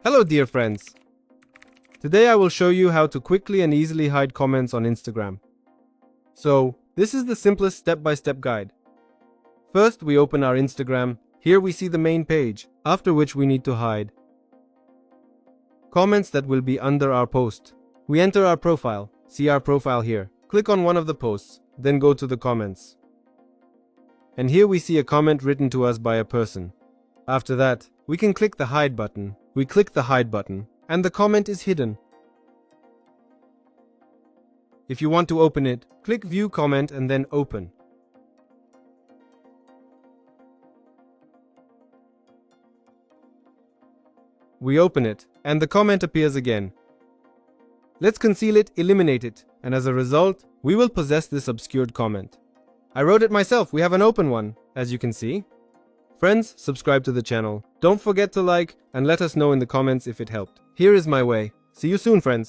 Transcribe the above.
Hello dear friends. Today I will show you how to quickly and easily hide comments on Instagram. So, this is the simplest step-by-step guide. First, we open our Instagram. Here we see the main page, after which we need to hide comments that will be under our post. We enter our profile. See our profile here. Click on one of the posts, then go to the comments. And here we see a comment written to us by a person. After that, we can click the hide button. We click the hide button, and the comment is hidden. If you want to open it, click view comment and then open. We open it, and the comment appears again. Let's conceal it, eliminate it, and as a result, we will possess this obscured comment. I wrote it myself. We have an open one, as you can see. Friends, subscribe to the channel. Don't forget to like and let us know in the comments if it helped. Here is my way. See you soon, friends.